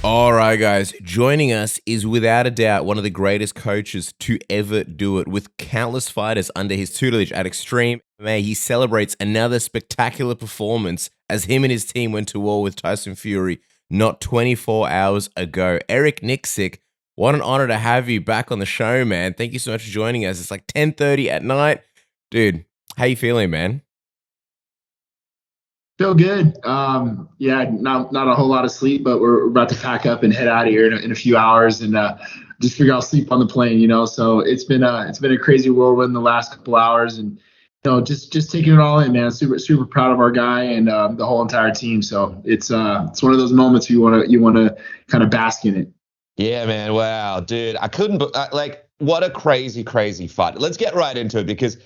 All right, guys. Joining us is without a doubt one of the greatest coaches to ever do it. With countless fighters under his tutelage at Extreme MMA, he celebrates another spectacular performance as him and his team went to war with Tyson Fury not 24 hours ago. Eric Nicksick, what an honor to have you back on the show, man. Thank you so much for joining us. It's like 10:30 at night. Dude, how you feeling, man? Feel good. Yeah, not a whole lot of sleep, but we're about to pack up and head out of here in a few hours and just figure out sleep on the plane. So it's been a crazy whirlwind the last couple hours, and just taking it all in, man. Super proud of our guy and the whole entire team. So it's one of those moments you want to kind of bask in it. Yeah, man. Wow, dude. I couldn't like what a crazy fight. Let's get right into it because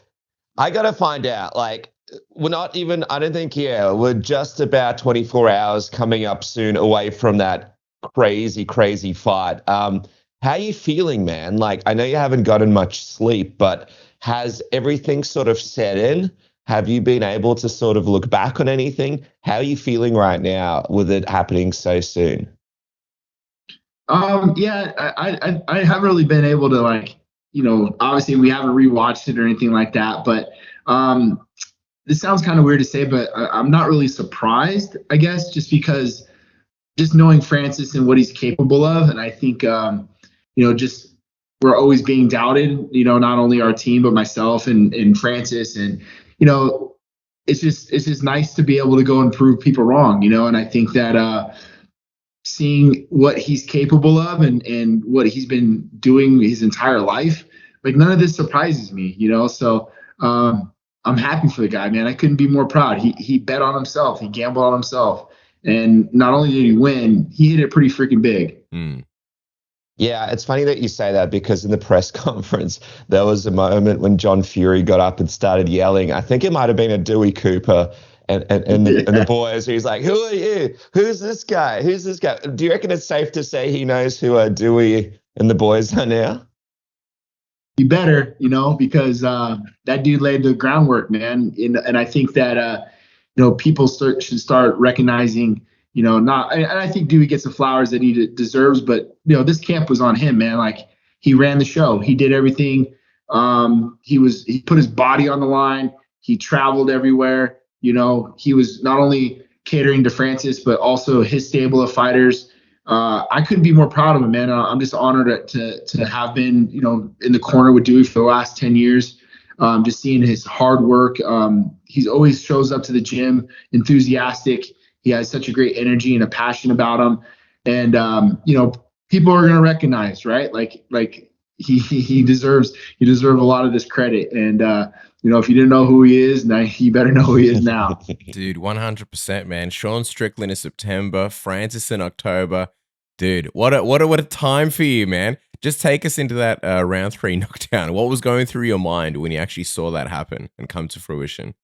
I got to find out we're not even, I don't think, we're just about 24 hours coming up soon away from that crazy fight. How are you feeling, man? Like, I know you haven't gotten much sleep, but has everything sort of set in? Have you been able to sort of look back on anything? How are you feeling right now with it happening so soon? Yeah, I haven't really been able to obviously we haven't rewatched it or anything like that, but this sounds kind of weird to say, but I'm not really surprised, I guess, just because just knowing Francis and what he's capable of. And I think, just we're always being doubted, not only our team, but myself and Francis. And, it's just nice to be able to go and prove people wrong, and I think that seeing what he's capable of and what he's been doing his entire life, like none of this surprises me, so I'm happy for the guy, man. I couldn't be more proud. He bet on himself. He gambled on himself. And not only did he win, he hit it pretty freaking big. Yeah, it's funny that you say that because in the press conference, there was a moment when John Fury got up and started yelling. I think it might have been a Dewey Cooper and the boys. He's like, "Who are you? Who's this guy? Who's this guy?" Do you reckon it's safe to say he knows who Dewey and the boys are now? You better, because that dude laid the groundwork, man. And I think that, people should start recognizing, and I think Dewey gets the flowers that he deserves, but, this camp was on him, man. Like, he ran the show. He did everything. He put his body on the line. He traveled everywhere. He was not only catering to Francis, but also his stable of fighters. I couldn't be more proud of him, man. I'm just honored to have been, in the corner with Dewey for the last 10 years. Just seeing his hard work. He's always shows up to the gym, enthusiastic. He has such a great energy and a passion about him. And, people are going to recognize, right? Like he deserves a lot of this credit. And, if you didn't know who he is, now you better know who he is now. Dude, 100%, man. Sean Strickland in September, Francis in October. Dude, what a time for you, man. Just take us into that round 3 knockdown. What was going through your mind when you actually saw that happen and come to fruition?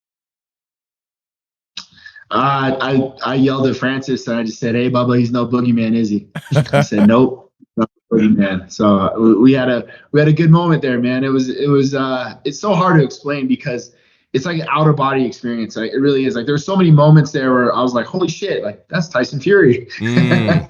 I yelled at Francis and I just said, "Hey, Bubba, he's no boogeyman, is he?" I said, "Nope, no boogeyman." So we had a good moment there, man. It's so hard to explain because it's like an out of body experience. Like, it really is. Like, there's so many moments there where I was like, "Holy shit! Like, that's Tyson Fury." Yeah.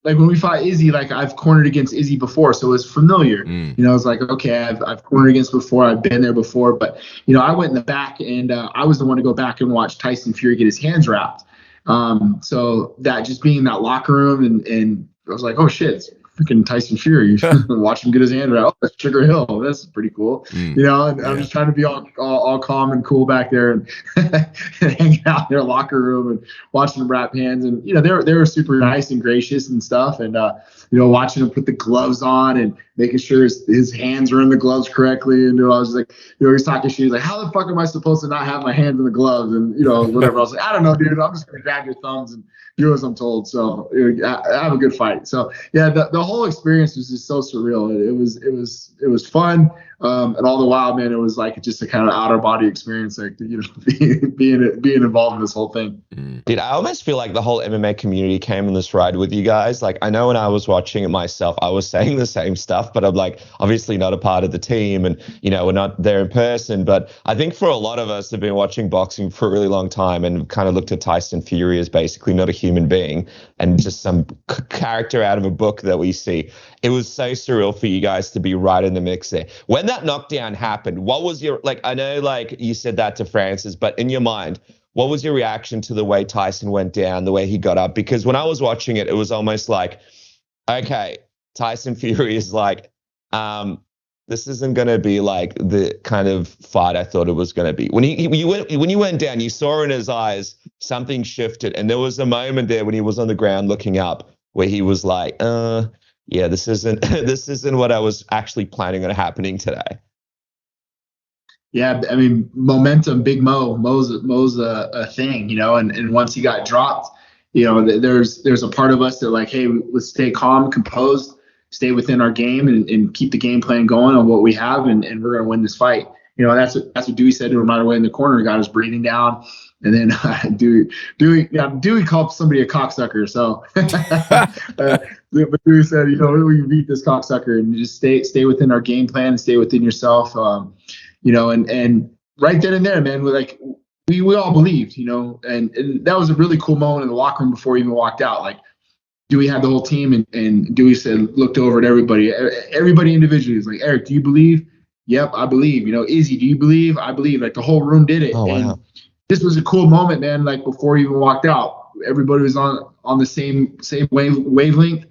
Like when we fought Izzy, like I've cornered against Izzy before, so it was familiar. It's like, okay, I've cornered against before, I've been there before, but I went in the back and I was the one to go back and watch Tyson Fury get his hands wrapped. So that just being in that locker room and I was like, oh shit, it's freaking Tyson Fury. Watch him get his hand wrapped. Oh, that's Sugar Hill. That's pretty cool. And I'm just trying to be all calm and cool back there and hanging out in their locker room and watching them wrap hands. And, they were super nice and gracious and stuff. And, watching him put the gloves on and making sure his hands were in the gloves correctly. And, I was like, he's talking shit. He's like, how the fuck am I supposed to not have my hands in the gloves? And, whatever. I was like, I don't know, dude. I'm just going to grab your thumbs and do as I'm told. So have a good fight. So yeah, the whole experience was just so surreal. It was fun. And all the while, man, it was like just a kind of outer body experience, like, you know, being involved in this whole thing. Dude, I almost feel like the whole MMA community came on this ride with you guys. Like, I know when I was watching it myself, I was saying the same stuff, but I'm like, obviously not a part of the team, and, you know, we're not there in person. But I think for a lot of us who've been watching boxing for a really long time and kind of looked at Tyson Fury as basically not a human being and just some character out of a book that we see, it was so surreal for you guys to be right in the mix there. When that knockdown happened, what was your, like, I know, like, you said that to Francis, but in your mind, what was your reaction to the way Tyson went down, the way he got up? Because when I was watching it, it was almost like, okay, Tyson Fury is like, this isn't going to be like the kind of fight I thought it was going to be. When you went down, you saw in his eyes something shifted, and there was a moment there when he was on the ground looking up where he was like, yeah, this isn't what I was actually planning on happening today. Yeah, I mean, momentum, Big Mo's a thing, you know, and once he got dropped, you know, there's a part of us that like, hey, let's stay calm, composed, stay within our game, and keep the game plan going on what we have, and we're gonna win this fight. You know, that's what Dewey said to him right away in the corner. He got his breathing down, and then Dewey called somebody a cocksucker. So, but Dewey said, you know, we can beat this cocksucker, and just stay within our game plan and stay within yourself. You know, and right then and there, man, we all believed, you know, and that was a really cool moment in the locker room before he even walked out. Like, Dewey had the whole team, and Dewey said, looked over at everybody individually. He's like, Eric, do you believe? Yep, I believe. You know, Izzy, do you believe? I believe. Like, the whole room did it. Oh, wow. And this was a cool moment, man. Like, before he even walked out, everybody was on the same wavelength.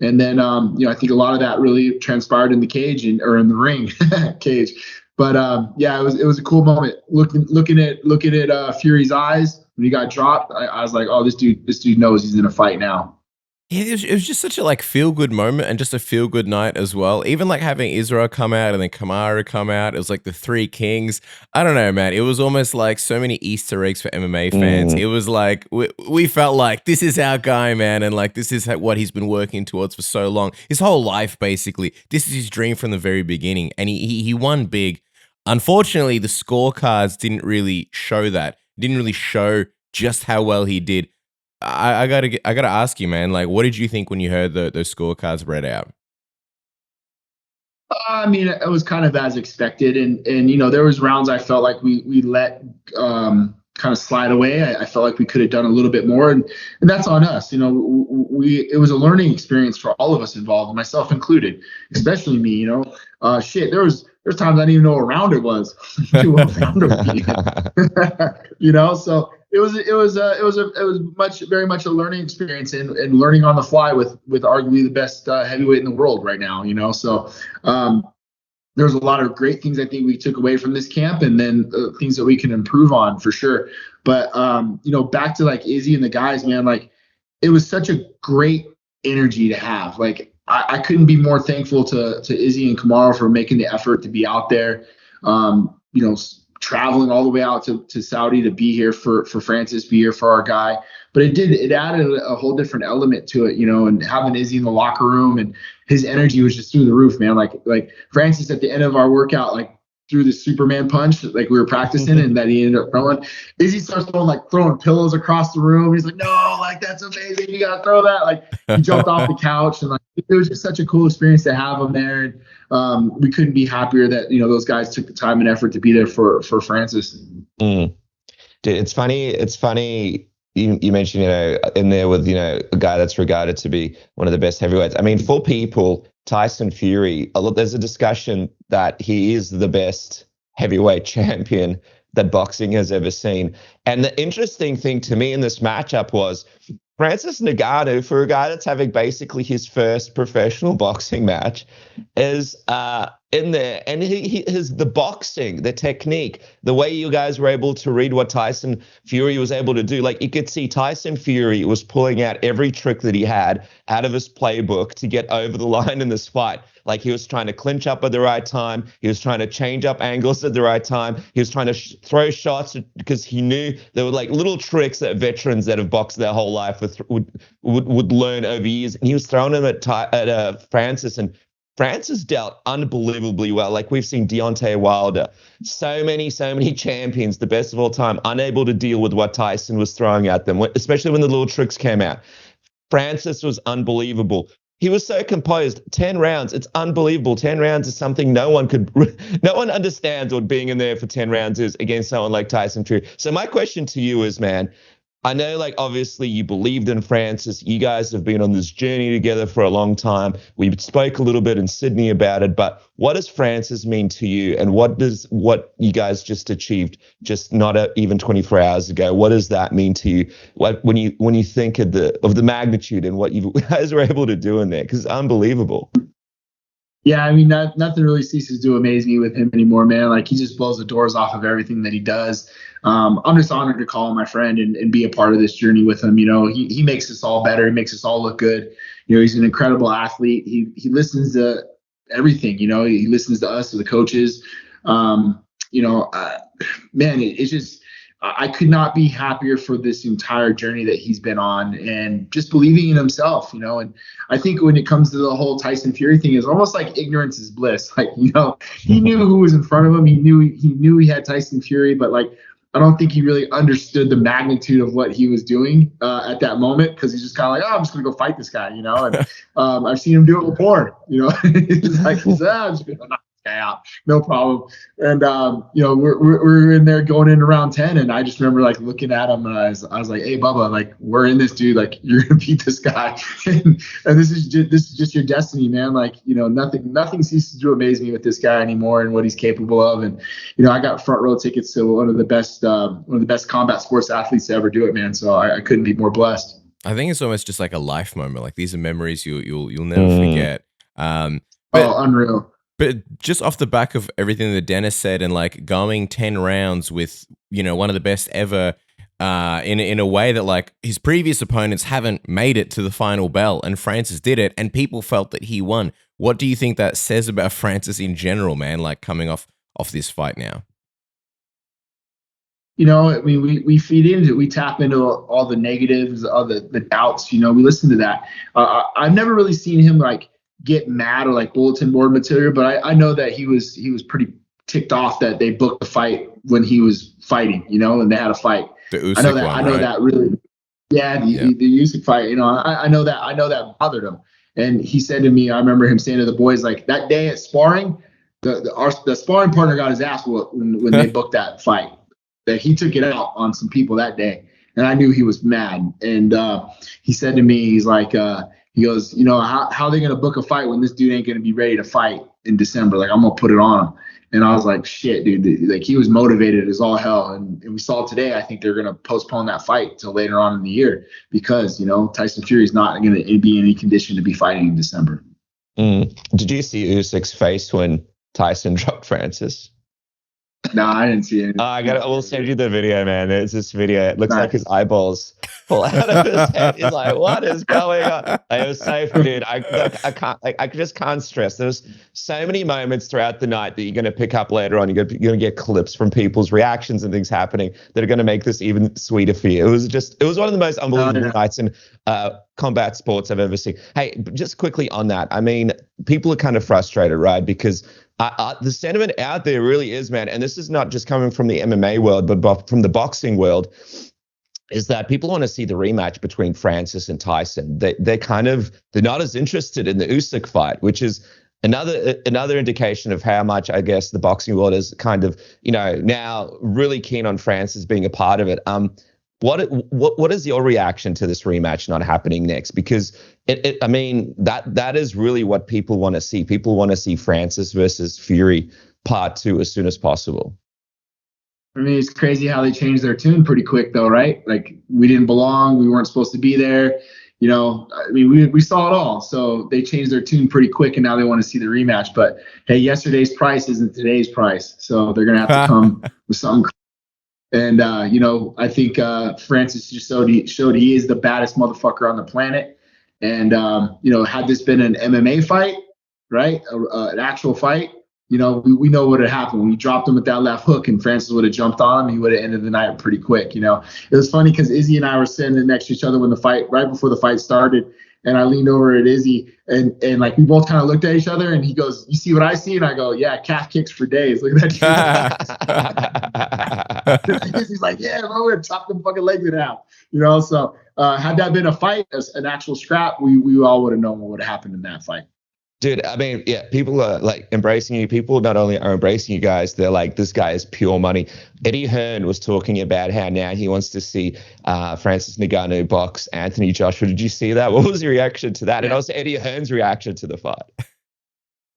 And then, you know, I think a lot of that really transpired in the cage or in the ring cage. But yeah, it was a cool moment. Looking at Fury's eyes when he got dropped, I was like, oh, this dude knows he's in a fight now. Yeah, it was just such a like feel good moment and just a feel good night as well. Even like having Israel come out and then Kamaru come out. It was like the three kings. I don't know, man. It was almost like so many Easter eggs for MMA fans. It was like we felt like this is our guy, man, and like this is what he's been working towards for so long. His whole life, basically. This is his dream from the very beginning, and he won big. Unfortunately, the scorecards didn't really show that. Didn't really show just how well he did. I gotta ask you, man. Like, what did you think when you heard those scorecards read out? I mean, it was kind of as expected, and you know, there was rounds I felt like we let kind of slide away. I felt like we could have done a little bit more, and that's on us. You know, it was a learning experience for all of us involved, myself included, especially me. You know, there's times I didn't even know what round it was. You know, so it was very much a learning experience and learning on the fly with arguably the best heavyweight in the world right now. You know, so there's a lot of great things I think we took away from this camp, and then things that we can improve on for sure. But you know, back to like Izzy and the guys, man, like it was such a great energy to have. Like I couldn't be more thankful to Izzy and Kamaru for making the effort to be out there. You know, traveling all the way out to Saudi to be here for Francis, be here for our guy. But it added a whole different element to it, you know, and having Izzy in the locker room, and his energy was just through the roof, man. Like Francis at the end of our workout, like threw the Superman punch, like we were practicing, and that he ended up throwing. Izzy starts throwing pillows across the room. He's like, no, like that's amazing. You gotta throw that. Like he jumped off the couch, and like it was just such a cool experience to have him there. And we couldn't be happier that, you know, those guys took the time and effort to be there for Francis. Dude, it's funny. You mentioned, you know, in there with, you know, a guy that's regarded to be one of the best heavyweights. I mean, for people, Tyson Fury, there's a discussion that he is the best heavyweight champion that boxing has ever seen. And the interesting thing to me in this matchup was Francis Ngannou, for a guy that's having basically his first professional boxing match, is in there, and the boxing, the technique, the way you guys were able to read what Tyson Fury was able to do. Like, you could see Tyson Fury was pulling out every trick that he had out of his playbook to get over the line in this fight. Like, he was trying to clinch up at the right time. He was trying to change up angles at the right time. He was trying to throw shots because he knew there were like little tricks that veterans that have boxed their whole life would learn over years. And he was throwing them at Francis, and Francis dealt unbelievably well. Like we've seen Deontay Wilder, so many champions, the best of all time, unable to deal with what Tyson was throwing at them, especially when the little tricks came out. Francis was unbelievable. He was so composed. 10 rounds, it's unbelievable. 10 rounds is something no one understands what being in there for 10 rounds is against someone like Tyson Fury. So my question to you is, man, I know, like, obviously you believed in Francis. You guys have been on this journey together for a long time. We spoke a little bit in Sydney about it, but what does Francis mean to you? And what does what you guys just achieved just not even 24 hours ago, what does that mean to you? When you think of the magnitude and what you guys were able to do in there? Because it's unbelievable. Yeah, I mean, nothing really ceases to amaze me with him anymore, man. Like, he just blows the doors off of everything that he does. I'm just honored to call him my friend and be a part of this journey with him. You know, he makes us all better. He makes us all look good. You know, he's an incredible athlete. He listens to everything. You know, he listens to us, to the coaches. You know, man, it's just, I could not be happier for this entire journey that he's been on, and just believing in himself, you know. And I think when it comes to the whole Tyson Fury thing, it's almost like ignorance is bliss. Like, you know, he knew who was in front of him. He knew he had Tyson Fury, but like, I don't think he really understood the magnitude of what he was doing at that moment, because he's just kind of like, oh, I'm just going to go fight this guy, you know. And I've seen him do it before, you know. He's like, I'm just going to knock this guy out, no problem. And you know, we're in there going into round 10, and I just remember like looking at him, and I was like, hey, Bubba, like, we're in this, dude. Like, you're going to beat this guy, and this is just your destiny, man. Like, you know, nothing ceases to amaze me with this guy anymore and what he's capable of. And you know, I got front row tickets to one of the best combat sports athletes to ever do it, man. So I couldn't be more blessed. I think it's almost just like a life moment. Like, these are memories you'll never forget. Unreal. But just off the back of everything that Dennis said, and like going 10 rounds with, you know, one of the best ever, in a way that like his previous opponents haven't made it to the final bell, and Francis did it, and people felt that he won. What do you think that says about Francis in general, man? Like, coming off this fight now. You know, I mean, we feed into it. We tap into all the negatives, all the doubts. You know, we listen to that. I've never really seen him like get mad or like bulletin board material, but I know that he was pretty ticked off that they booked the fight when he was fighting, you know, and they had a fight. The Usyk I know that. one, I know right? that really. Yeah, the Usyk fight. You know, I know that bothered him, and he said to me, I remember him saying to the boys, like, that day at sparring, the sparring partner got his ass whooped when they booked that fight. That he took it out on some people that day, and I knew he was mad. And he said to me, he's like, he goes, you know, how are they going to book a fight when this dude ain't going to be ready to fight in December? Like, I'm going to put it on him. And I was like, shit, dude. Like, he was motivated as all hell. And we saw today, I think they're going to postpone that fight till later on in the year, because, you know, Tyson Fury is not going to be in any condition to be fighting in December. Did you see Usyk's face when Tyson dropped Francis? No, I didn't see it. I will send you the video, man. It's this video. It looks like his eyeballs pull out of his head. He's like, what is going on? Like, it was so funny, dude. I just can't stress. There's so many moments throughout the night that you're going to pick up later on. You're going to get clips from people's reactions and things happening that are going to make this even sweeter for you. It was one of the most unbelievable nights in combat sports I've ever seen. Hey, just quickly on that. I mean, people are kind of frustrated, right? Because the sentiment out there really is, man, and this is not just coming from the MMA world, but from the boxing world, is that people want to see the rematch between Francis and Tyson. They're not as interested in the Usyk fight, which is another indication of how much, I guess, the boxing world is kind of, you know, now really keen on Francis being a part of it. What is your reaction to this rematch not happening next? Because I mean, that is really what people want to see. People want to see Francis versus Fury part 2 as soon as possible. I mean, it's crazy how they changed their tune pretty quick, though, right? Like, we didn't belong. We weren't supposed to be there. You know, I mean, we saw it all. So they changed their tune pretty quick, and now they want to see the rematch. But hey, yesterday's price isn't today's price, so they're gonna have to come with something. And you know, I think Francis just showed he is the baddest motherfucker on the planet. And you know, had this been an MMA fight, right, an actual fight, you know, we know what had happened. When he dropped him with that left hook and Francis would have jumped on him, he would have ended the night pretty quick. You know, it was funny because Izzy and I were sitting next to each other when right before the fight started. And I leaned over at Izzy, and like we both kind of looked at each other, and he goes, "You see what I see?" And I go, "Yeah, calf kicks for days. Look at that." He's like, "Yeah, bro, we're gonna chop them fucking legs in half." So had that been a fight, an actual scrap, we all would have known what would have happened in that fight. Dude, I mean, yeah, people are like embracing you. People not only are embracing you guys, they're like, this guy is pure money. Eddie Hearn was talking about how now he wants to see Francis Ngannou box Anthony Joshua. Did you see that? What was your reaction to that? Yeah. And also Eddie Hearn's reaction to the fight.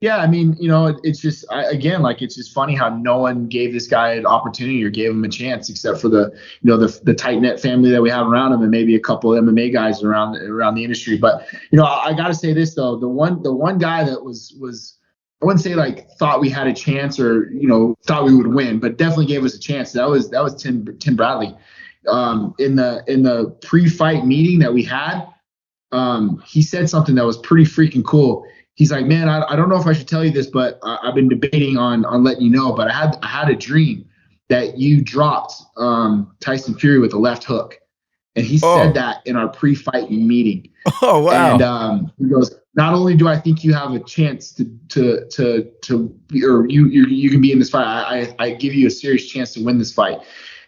Yeah, I mean, it's just it's just funny how no one gave this guy an opportunity or gave him a chance, except for the tight knit family that we have around him, and maybe a couple of MMA guys around the industry. But I got to say this though, the one guy that was I wouldn't say like thought we had a chance or thought we would win, but definitely gave us a chance. That was Tim Bradley. In the pre-fight meeting that we had, he said something that was pretty freaking cool. He's like, "Man, I don't know if I should tell you this, but I've been debating on letting you know. But I had a dream that you dropped Tyson Fury with a left hook," and he said that in our pre-fight meeting. Oh wow! And he goes, "Not only do I think you have a chance to or you can be in this fight, I give you a serious chance to win this fight."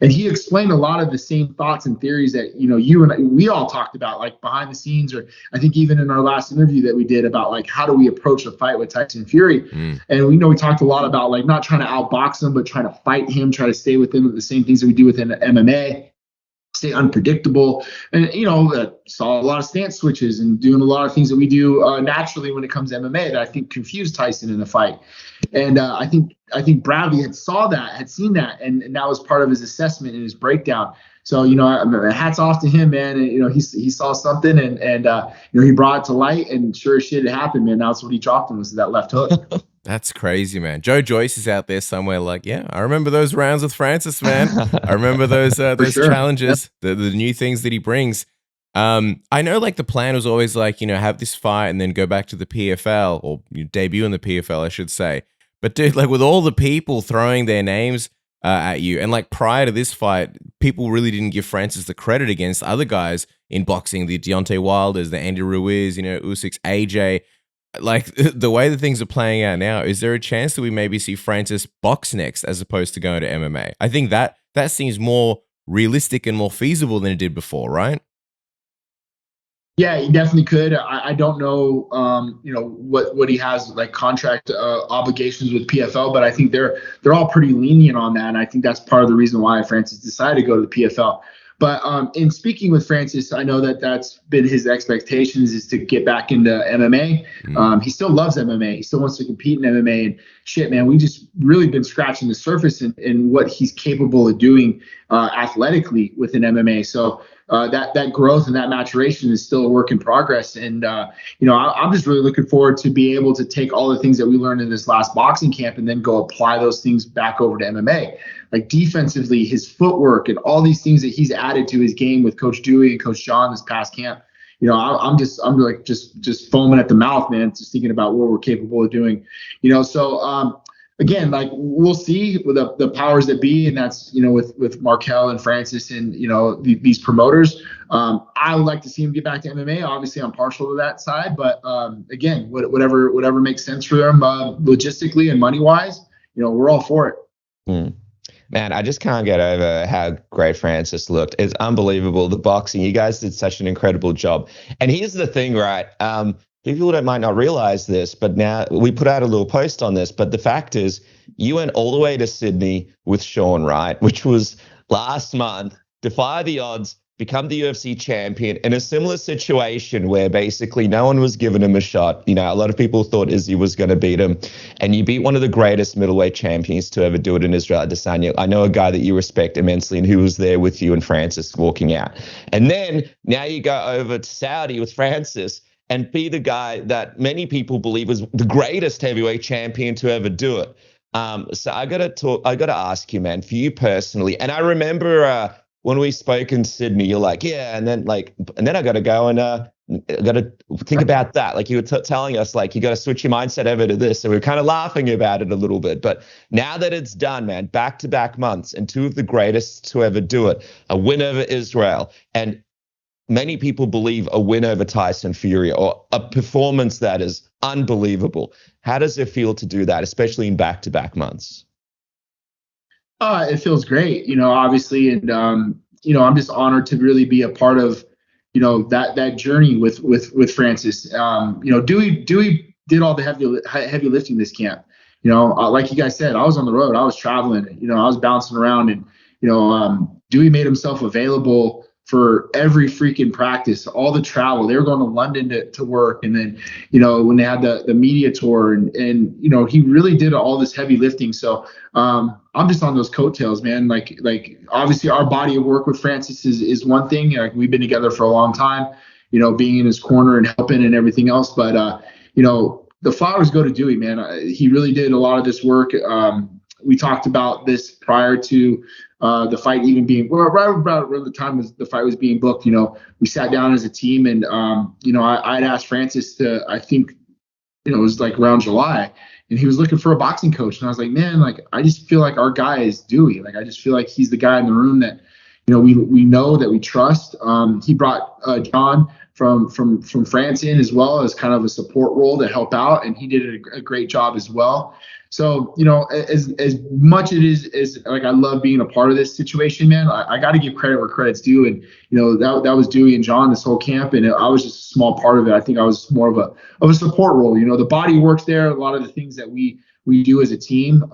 And he explained a lot of the same thoughts and theories that, you and we all talked about, like behind the scenes, or I think even in our last interview that we did about like, how do we approach a fight with Tyson Fury? And we talked a lot about like not trying to outbox him, but trying to fight him, try to stay within the same things that we do within MMA, stay unpredictable. And, saw a lot of stance switches and doing a lot of things that we do naturally when it comes to MMA that I think confused Tyson in the fight. And I think Bradley had seen that, and that was part of his assessment and his breakdown. So, hats off to him, man. And, he saw something and he brought it to light, and sure as shit it happened, man. That's what he dropped him, was that left hook. That's crazy, man. Joe Joyce is out there somewhere like, yeah, I remember those rounds with Francis, man. I remember those sure. Challenges, yep. the new things that he brings. I know like the plan was always like, have this fight and then go back to the PFL, or debut in the PFL, I should say. But dude, like with all the people throwing their names at you, and like prior to this fight, people really didn't give Francis the credit against other guys in boxing, the Deontay Wilders, the Andy Ruiz, Usyk's AJ. Like the way that things are playing out now, is there a chance that we maybe see Francis box next as opposed to going to MMA? I think that seems more realistic and more feasible than it did before, right? Yeah, he definitely could. I don't know, what he has like contract obligations with PFL, but I think they're all pretty lenient on that, and I think that's part of the reason why Francis decided to go to the PFL. But in speaking with Francis, I know that's been his expectations, is to get back into MMA. He still loves MMA. He still wants to compete in MMA. And shit, man, we just really been scratching the surface in what he's capable of doing athletically within MMA. So that growth and that maturation is still a work in progress. And, I'm just really looking forward to be able to take all the things that we learned in this last boxing camp and then go apply those things back over to MMA. Like defensively, his footwork and all these things that he's added to his game with Coach Dewey and Coach John this past camp. I'm just foaming at the mouth, man, just thinking about what we're capable of doing. So again, like we'll see with the powers that be, and that's with Markel and Francis and these promoters. I would like to see him get back to MMA. Obviously, I'm partial to that side, but again, whatever makes sense for them logistically and money wise, we're all for it. Man, I just can't get over how great Francis looked. It's unbelievable. The boxing, you guys did such an incredible job. And here's the thing, right? People that might not realize this, but now we put out a little post on this. But the fact is, you went all the way to Sydney with Sean, right? Which was last month, defy the odds, become the UFC champion in a similar situation where basically no one was giving him a shot. A lot of people thought Izzy was going to beat him, and you beat one of the greatest middleweight champions to ever do it in Israel Adesanya. I know a guy that you respect immensely and who was there with you and Francis walking out. And then now you go over to Saudi with Francis and be the guy that many people believe was the greatest heavyweight champion to ever do it. So I got to ask you, man, for you personally, and I remember when we spoke in Sydney, you're like, yeah, and then I got to go and got to think about that. Like you were telling us, like you got to switch your mindset over to this. So we were kind of laughing about it a little bit. But now that it's done, man, back-to-back months and two of the greatest to ever do it, a win over Israel, and many people believe a win over Tyson Fury or a performance that is unbelievable. How does it feel to do that, especially in back-to-back months? It feels great, obviously, and I'm just honored to really be a part of, that journey with Francis. Dewey did all the heavy lifting this camp. Like you guys said, I was on the road, I was traveling, I was bouncing around, and Dewey made himself available for every freaking practice, all the travel. They were going to London to work. And then, when they had the media tour and he really did all this heavy lifting. So I'm just on those coattails, man. Like obviously our body of work with Francis is one thing. Like we've been together for a long time, being in his corner and helping and everything else. But, the flowers go to Dewey, man. He really did a lot of this work. We talked about this prior to the fight even being right about the time the fight was being booked. We sat down as a team, and I'd asked Francis to, I think, it was like around July, and he was looking for a boxing coach, and I was like, man, like I just feel like our guy is Dewey. Like I just feel like he's the guy in the room that we know, that we trust. He brought John from France in as well as kind of a support role to help out, and he did a great job as well. So, as much it is as like I love being a part of this situation, man, I got to give credit where credit's due. And, that was Dewey and John this whole camp. And I was just a small part of it. I think I was more of a support role. The body works there. A lot of the things that we do as a team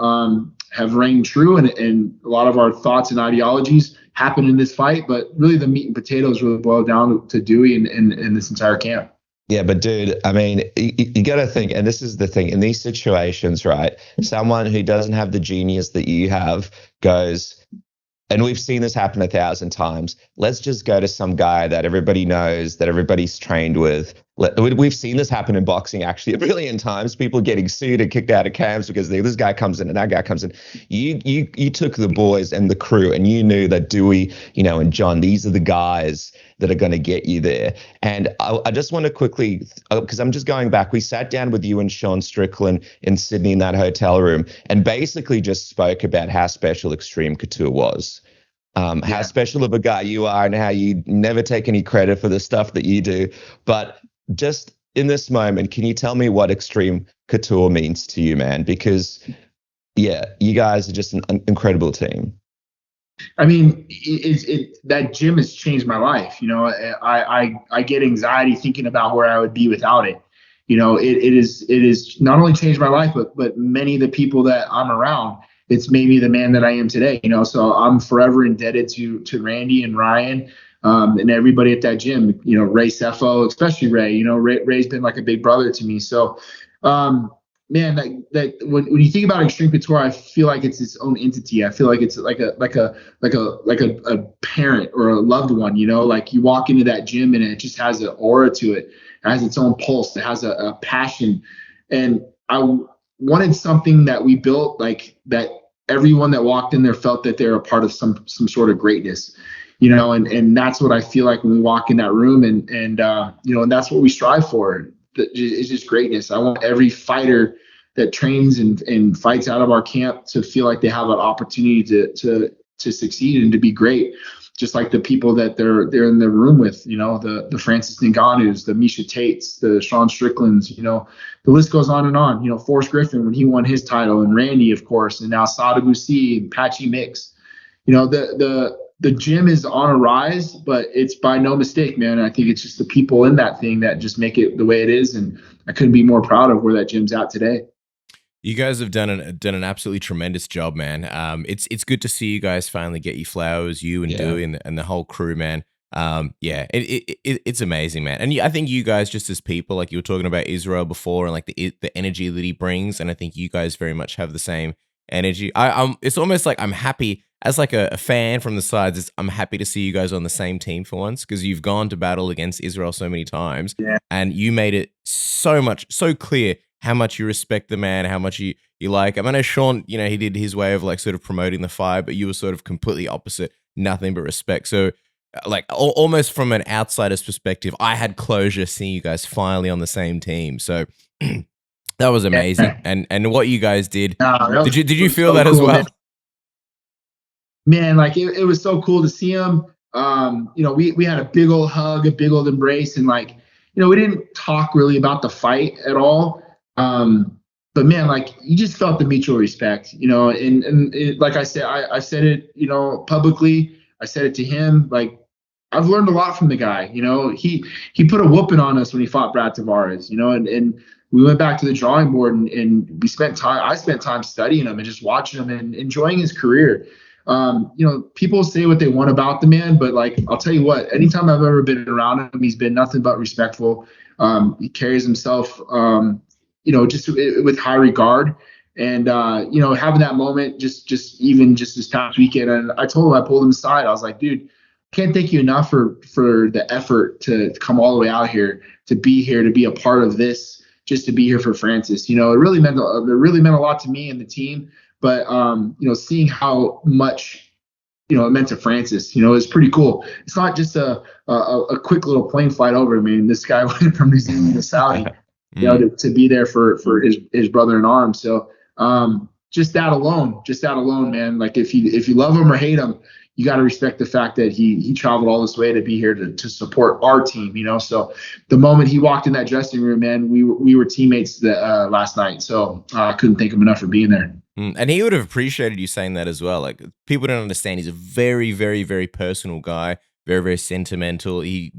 have rang true. And a lot of our thoughts and ideologies happen in this fight. But really the meat and potatoes really boil down to Dewey and this entire camp. Yeah, but dude, I mean, you got to think, and this is the thing, in these situations, right? Someone who doesn't have the genius that you have goes, and we've seen this happen 1,000 times. Let's just go to some guy that everybody knows, that everybody's trained with. We've seen this happen in boxing actually a billion times. People getting sued and kicked out of camps because this guy comes in and that guy comes in. You took the boys and the crew, and you knew that Dewey, and John, these are the guys that are going to get you there. And I just want to quickly, because I'm just going back, we sat down with you and Sean Strickland in Sydney in that hotel room and basically just spoke about how special Extreme Couture was. How special of a guy you are and how you never take any credit for the stuff that you do. But just in this moment, can you tell me what Extreme Couture means to you, man? Because, you guys are just an incredible team. I mean, that gym has changed my life. I get anxiety thinking about where I would be without it. It is not only changed my life, but many of the people that I'm around. It's made me the man that I am today. So I'm forever indebted to Randy and Ryan and everybody at that gym. Ray Cepho, especially Ray. Ray's been like a big brother to me. So. Man, that when you think about Extreme Couture, I feel like it's its own entity. I feel like it's like a parent or a loved one. Like you walk into that gym and it just has an aura to it. It has its own pulse. It has a passion. And I wanted something that we built like that. Everyone that walked in there felt that they're a part of some sort of greatness. And that's what I feel like when we walk in that room, and that's what we strive for. It's just greatness. I want every fighter that trains and fights out of our camp to feel like they have an opportunity to succeed and to be great, just like the people that they're in the room with. The Francis Ngannous, the Misha Tates, the Sean Stricklands. The list goes on and on. Forrest Griffin when he won his title, and Randy, of course, and now Sada Busi and Patchy Mix. The gym is on a rise, but it's by no mistake, man. I think it's just the people in that thing that just make it the way it is, and I couldn't be more proud of where that gym's at today. You guys have done an absolutely tremendous job, man. It's good to see you guys finally get your flowers, you and Dewey and the whole crew, man. It's amazing, man. And I think you guys, just as people, like you were talking about Israel before, and like the energy that he brings, and I think you guys very much have the same energy. It's almost like I'm happy. As like a fan from the sides, I'm happy to see you guys on the same team for once, because you've gone to battle against Israel so many times, and you made it so clear how much you respect the man, how much you like him. I know Sean, he did his way of like sort of promoting the fight, but you were sort of completely opposite, nothing but respect. So like almost from an outsider's perspective, I had closure seeing you guys finally on the same team. So that was amazing. And what you guys did, did you feel that as well? Man, like it was so cool to see him. We had a big old hug, a big old embrace, and like, we didn't talk really about the fight at all. But man, like, you just felt the mutual respect, and like I said, I said it, publicly. I said it to him. Like, I've learned a lot from the guy. He put a whooping on us when he fought Brad Tavares. And we went back to the drawing board, and we spent time. I spent time studying him and just watching him and enjoying his career. People say what they want about the man, but like, I'll tell you what, anytime I've ever been around him, he's been nothing but respectful. He carries himself, just with high regard. And, having that moment just this past weekend, and I told him, I pulled him aside. I was like, dude, can't thank you enough for the effort to come all the way out here, to be a part of this, just to be here for Francis. It really meant a lot to me and the team. But seeing how much it meant to Francis, it's pretty cool. It's not just a quick little plane flight over. I mean, this guy went from New Zealand to Saudi, to be there for his brother in arms. So just that alone, man. Like, if you love him or hate him, you got to respect the fact that he traveled all this way to be here to support our team. So the moment he walked in that dressing room, man, we were teammates last night. So I couldn't thank him enough for being there. And he would have appreciated you saying that as well. Like, people don't understand, he's a very, very, very personal guy, very, very sentimental. He,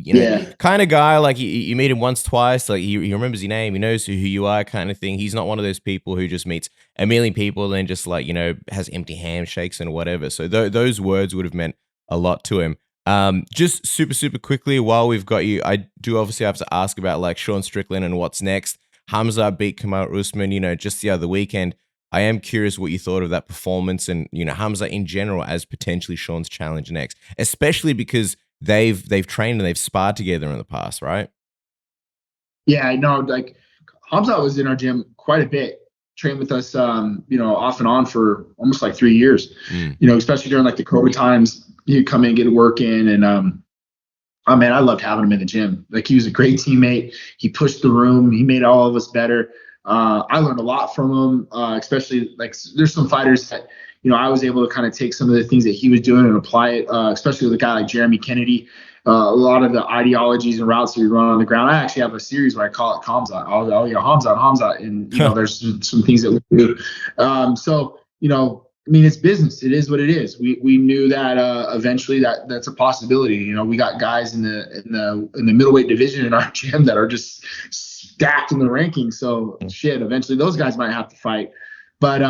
kind of guy, like, you meet him once, twice, like, he remembers your name, he knows who you are, kind of thing. He's not one of those people who just meets a million people and just, like, has empty handshakes and whatever. So those words would have meant a lot to him. Just super, super quickly, while we've got you, I do obviously have to ask about, like, Sean Strickland and what's next. Khamzat beat Kamaru Usman, just the other weekend. I am curious what you thought of that performance and, Khamzat in general as potentially Sean's challenge next, especially because they've trained and they've sparred together in the past, right? Yeah, I know. Like, Khamzat was in our gym quite a bit, trained with us, off and on for almost like 3 years, especially during like the COVID times. He'd come in, get work in, and oh man, I loved having him in the gym. Like, he was a great teammate. He pushed the room. He made all of us better. I learned a lot from him, especially, like, there's some fighters that, I was able to kind of take some of the things that he was doing and apply it, especially with a guy like Jeremy Kennedy. A lot of the ideologies and routes that we run on the ground. I actually have a series where I call it Khamzat. Hamzat. And, there's some things that we do. I mean, it's business. It is what it is. We knew that eventually that's a possibility. We got guys in the middleweight division in our gym that are just stacked in the rankings. So eventually those guys might have to fight. But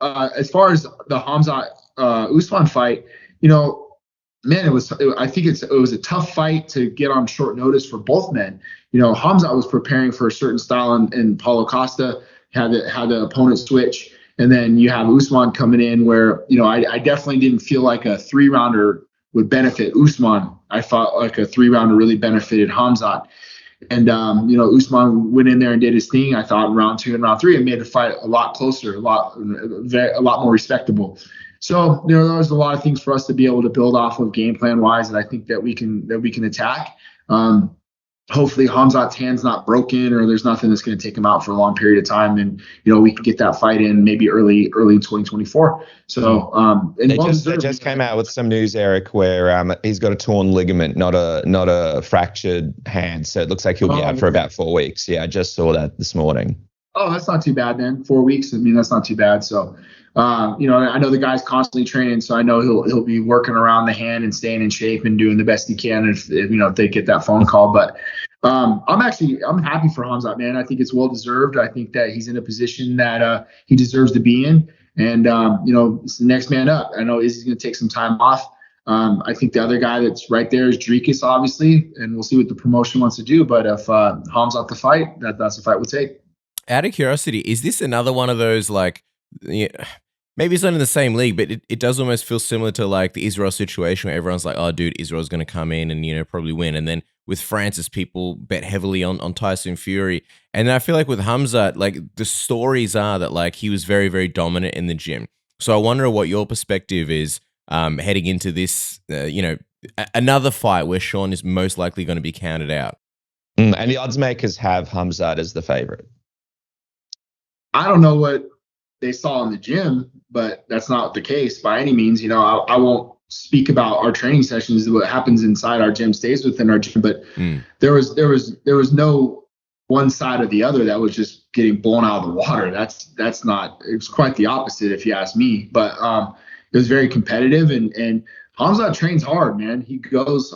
as far as the Khamzat Usman fight, man, it was a tough fight to get on short notice for both men. Khamzat was preparing for a certain style, and Paulo Costa had the opponent switch. And then you have Usman coming in where, I definitely didn't feel like a 3-rounder would benefit Usman. I thought like a 3-rounder really benefited Khamzat. And, Usman went in there and did his thing. I thought in round 2 and round 3, it made the fight a lot closer, a lot more respectable. So, there's a lot of things for us to be able to build off of game plan wise. And I think that we can attack. Hopefully Khamzat's hand's not broken, or there's nothing that's going to take him out for a long period of time. And, we can get that fight in maybe early in 2024. So, they just came out with some news, Eric, where he's got a torn ligament, not a fractured hand. So it looks like he'll be out for about 4 weeks. Yeah, I just saw that this morning. Oh, that's not too bad, man. 4 weeks. I mean, that's not too bad. So, I know the guy's constantly training, so I know he'll be working around the hand and staying in shape and doing the best he can if they get that phone call. But I'm happy for Khamzat, man. I think it's well deserved. I think that he's in a position that he deserves to be in, and it's the next man up. I know Izzy's going to take some time off. I think the other guy that's right there is Dricus, obviously, and we'll see what the promotion wants to do. But if Khamzat the fight, that's the fight we'll take. Out of curiosity, is this another one of those, like, maybe it's not in the same league, but it does almost feel similar to like the Israel situation where everyone's like, oh, dude, Israel's going to come in and, probably win. And then with Francis, people bet heavily on Tyson Fury. And I feel like with Khamzat, like, the stories are that, like, he was very, very dominant in the gym. So I wonder what your perspective is heading into this, another fight where Sean is most likely going to be counted out. And the odds makers have Khamzat as the favorite. I don't know what they saw in the gym, but that's not the case by any means. I won't speak about our training sessions. What happens inside our gym stays within our gym. But there was no one side or the other that was just getting blown out of the water. That's not. It was quite the opposite, if you ask me. But it was very competitive, and Khamzat trains hard, man. He goes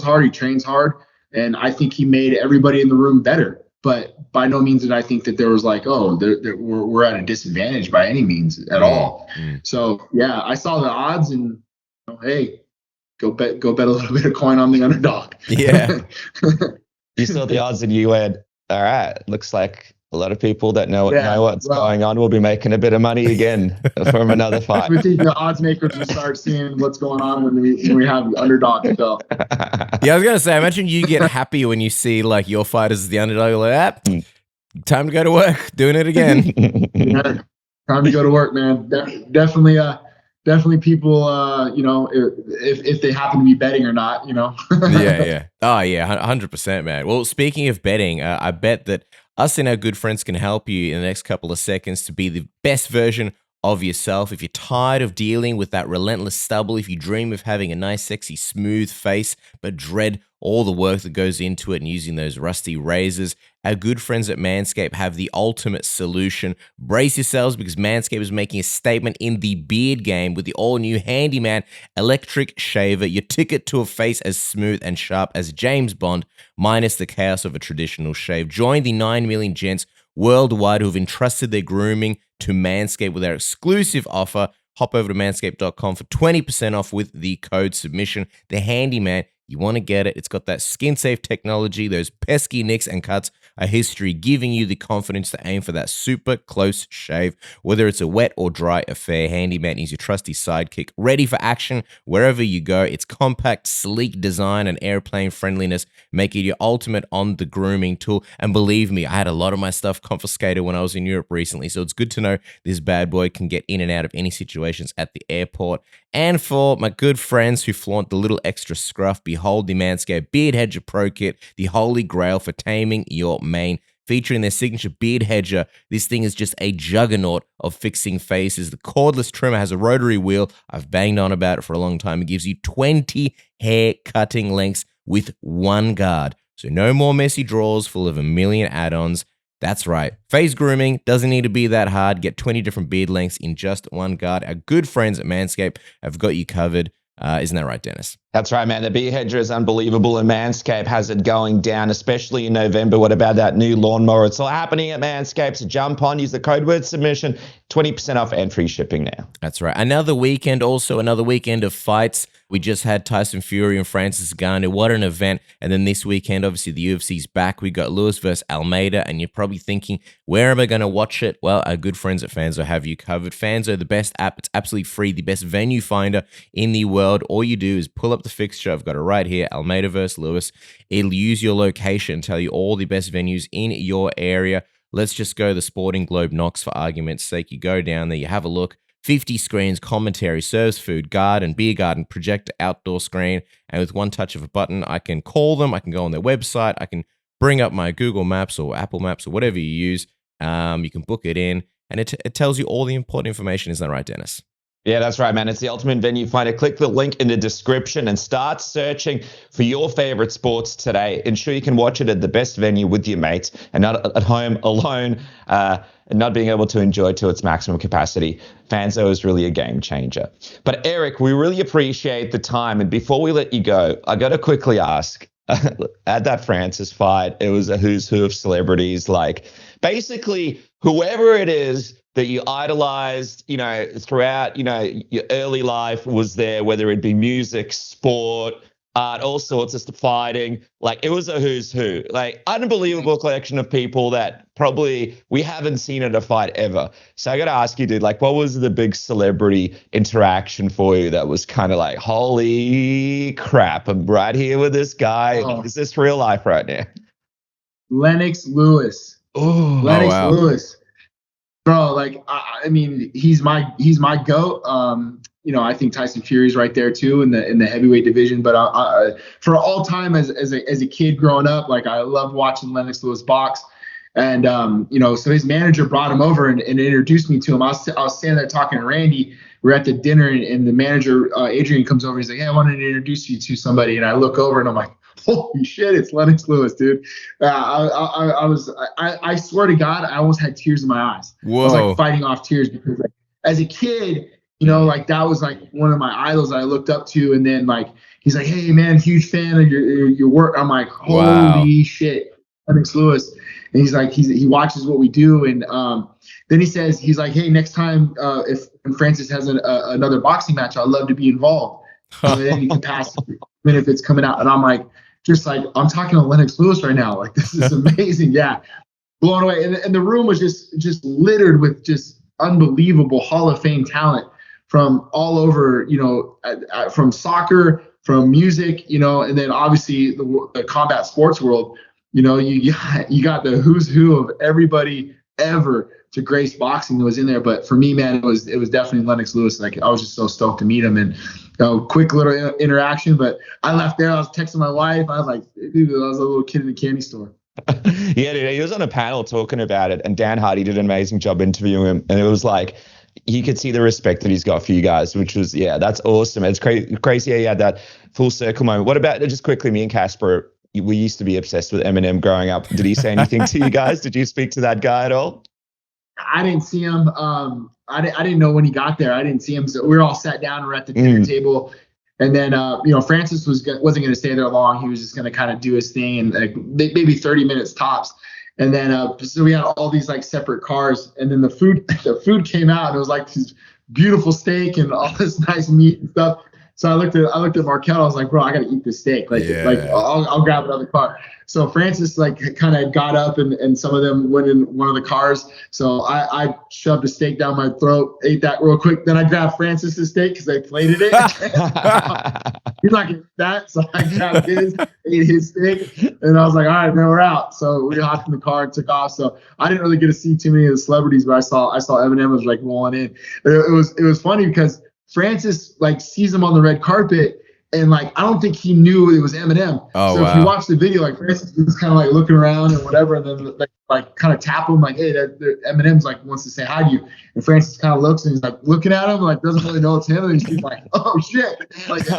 hard. He trains hard, and I think he made everybody in the room better. But by no means did I think that there was like, oh, we're at a disadvantage by any means at all. So yeah, I saw the odds and hey, go bet a little bit of coin on the underdog. Yeah. You saw the odds and you went, all right, looks like a lot of people that know what's going on will be making a bit of money again from another fight. We think the odds makers will start seeing what's going on when we have the underdog. So. Yeah, I was gonna say, I imagine you get happy when you see like your fighters as the underdog. You're like, time to go to work, doing it again. Yeah, time to go to work, man. Definitely people, if they happen to be betting or not, Yeah. Oh, yeah, 100%, man. Well, speaking of betting, I bet that us and our good friends can help you in the next couple of seconds to be the best version of yourself. If you're tired of dealing with that relentless stubble, if you dream of having a nice, sexy, smooth face, but dread all the work that goes into it and using those rusty razors, our good friends at Manscaped have the ultimate solution. Brace yourselves because Manscaped is making a statement in the beard game with the all-new Handyman electric shaver, your ticket to a face as smooth and sharp as James Bond, minus the chaos of a traditional shave. Join the 9 million gents worldwide who have entrusted their grooming to Manscaped with our exclusive offer. Hop over to manscaped.com for 20% off with the code submission. The Handyman, you want to get it. It's got that skin-safe technology, those pesky nicks and cuts, a history giving you the confidence to aim for that super close shave. Whether it's a wet or dry affair, Handyman is your trusty sidekick, ready for action wherever you go. Its compact, sleek design and airplane friendliness make it your ultimate on the grooming tool. And believe me, I had a lot of my stuff confiscated when I was in Europe recently, so it's good to know this bad boy can get in and out of any situations at the airport. And for my good friends who flaunt the little extra scruff, behold the Manscaped Beard Hedger Pro Kit, the holy grail for taming your mane. Featuring their signature beard hedger, this thing is just a juggernaut of fixing faces. The cordless trimmer has a rotary wheel. I've banged on about it for a long time. It gives you 20 hair cutting lengths with one guard. So no more messy drawers full of a million add-ons. That's right. Face grooming doesn't need to be that hard. Get 20 different beard lengths in just one guard. Our good friends at Manscaped have got you covered. Isn't that right, Dennis? That's right, man. The beard hedger is unbelievable, and Manscaped has it going down, especially in November. What about that new lawnmower? It's all happening at Manscaped. So jump on, use the code word submission, 20% off and free shipping now. That's right. Another weekend of fights. We just had Tyson Fury and Francis Ngannou. What an event. And then this weekend, obviously, the UFC's back. We got Lewis versus Almeida, and you're probably thinking, where am I going to watch it? Well, our good friends at Fanzo have you covered. Fanzo, the best app. It's absolutely free, the best venue finder in the world. All you do is pull up the fixture. I've got it right here, Almeida versus Lewis. It'll use your location and tell you all the best venues in your area. Let's just go the Sporting Globe Knox for argument's sake. You go down there, you have a look. 50 screens, commentary, serves food, garden, beer garden, projector, outdoor screen. And with one touch of a button, I can call them. I can go on their website. I can bring up my Google Maps or Apple Maps or whatever you use. You can book it in. And it tells you all the important information. Isn't that right, Dennis? Yeah, that's right, man. It's the ultimate venue finder. Click the link in the description and start searching for your favorite sports today. Ensure you can watch it at the best venue with your mates and not at home alone and not being able to enjoy to its maximum capacity. Fanzo is really a game changer. But Eric, we really appreciate the time. And before we let you go, I got to quickly ask, at that Francis fight, it was a who's who of celebrities. Like basically whoever it is that you idolized, throughout, your early life was there, whether it be music, sport, art, all sorts of stuff, fighting. Like it was a who's who, like unbelievable collection of people that probably we haven't seen at a fight ever. So I got to ask you, dude, like what was the big celebrity interaction for you that was kind of like, holy crap, I'm right here with this guy. Oh. Is this real life right now? Lennox Lewis. Oh, Lennox wow. Lewis. Bro, like I mean, he's my GOAT. I think Tyson Fury's right there too in the heavyweight division. But for all time as a kid growing up, like I loved watching Lennox Lewis box. And so his manager brought him over and introduced me to him. I was standing there talking to Randy, we're at the dinner, and the manager, Adrian, comes over. He's like, "Hey, I wanted to introduce you to somebody." And I look over and I'm like, "Holy shit, it's Lennox Lewis, dude!" I swear to God, I almost had tears in my eyes. Whoa. I was like fighting off tears because, like, as a kid, like that was like one of my idols that I looked up to. And then like he's like, "Hey man, huge fan of your work." I'm like, "Holy shit, Lennox Lewis!" And he's like, he watches what we do, and then he says, he's like, "Hey, next time if Francis has another boxing match, I'd love to be involved in any capacity, even if it's coming out." And I'm like, I'm talking to Lennox Lewis right now. Like, this is amazing. Yeah, blown away. And the room was just littered with just unbelievable Hall of Fame talent from all over, from soccer, from music, and then obviously the combat sports world. You got the who's who of everybody ever to grace boxing that was in there. But for me, man, it was definitely Lennox Lewis. Like, I was just so stoked to meet him, and quick little interaction. But I left there. I was texting my wife. I was like, dude, I was a little kid in the candy store. Yeah, dude, he was on a panel talking about it, and Dan Hardy did an amazing job interviewing him, and it was like, you could see the respect that he's got for you guys, which was, that's awesome. It's crazy how you had that full circle moment. What about, just quickly, me and Casper, we used to be obsessed with Eminem growing up. Did he say anything to you guys? Did you speak to that guy at all? I didn't see him. I didn't know when he got there. I didn't see him. So we were all sat down. We're at the dinner table. And then, Francis wasn't going to stay there long. He was just going to kind of do his thing, and like maybe 30 minutes tops. And then, so we had all these like separate cars, and then the food came out, and it was like this beautiful steak and all this nice meat and stuff. So I looked at Markel. I was like, "Bro, I got to eat this steak. Like I'll grab another car." So Francis like kind of got up, and some of them went in one of the cars. So I shoved a steak down my throat, ate that real quick. Then I grabbed Francis's steak because they plated it. He's like, "That." So I grabbed his, ate his steak, and I was like, "All right, man, we're out." So we hopped in the car and took off. So I didn't really get to see too many of the celebrities, but I saw Eminem was like rolling in. It was funny because Francis like sees him on the red carpet, and like I don't think he knew it was Eminem. Oh, so wow. If you watch the video, like Francis was kind of like looking around and whatever, and then like kind of tap him like, "Hey, Eminem's like wants to say hi to you." And Francis kind of looks, and he's like looking at him, like doesn't really know it's him, and he's like, "Oh shit!" Like, it's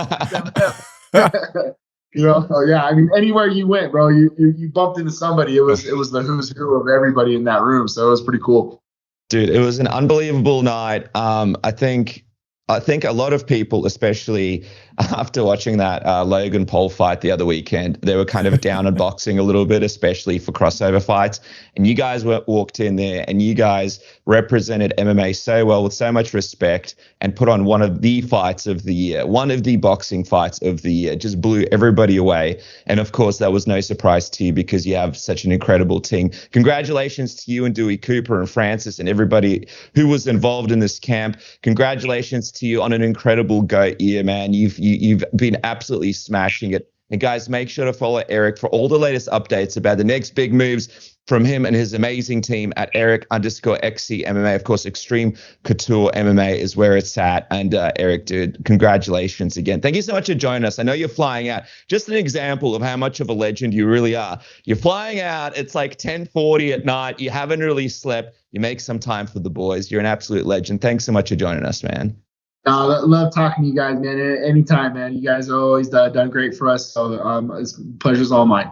Eminem. So yeah, I mean, anywhere you went, bro, you bumped into somebody. It was the who's who of everybody in that room. So it was pretty cool. Dude, it was an unbelievable night. I think a lot of people, especially after watching that Logan Paul fight the other weekend, they were kind of down on boxing a little bit, especially for crossover fights. And you guys walked in there, and you guys represented MMA so well, with so much respect, and put on one of the fights of the year, one of the boxing fights of the year. Just blew everybody away. And of course, that was no surprise to you because you have such an incredible team. Congratulations to you and Dewey Cooper and Francis and everybody who was involved in this camp. Congratulations to you on an incredible GOAT year, man. You've been absolutely smashing it. And guys, make sure to follow Eric for all the latest updates about the next big moves from him and his amazing team at Eric_XC MMA. Of course, Extreme Couture MMA is where it's at. And Eric, dude, congratulations again. Thank you so much for joining us. I know you're flying out. Just an example of how much of a legend you really are. You're flying out. It's like 10:40 at night. You haven't really slept. You make some time for the boys. You're an absolute legend. Thanks so much for joining us, man. Love talking to you guys, man. Anytime, man. You guys are always done great for us. So pleasure's all mine.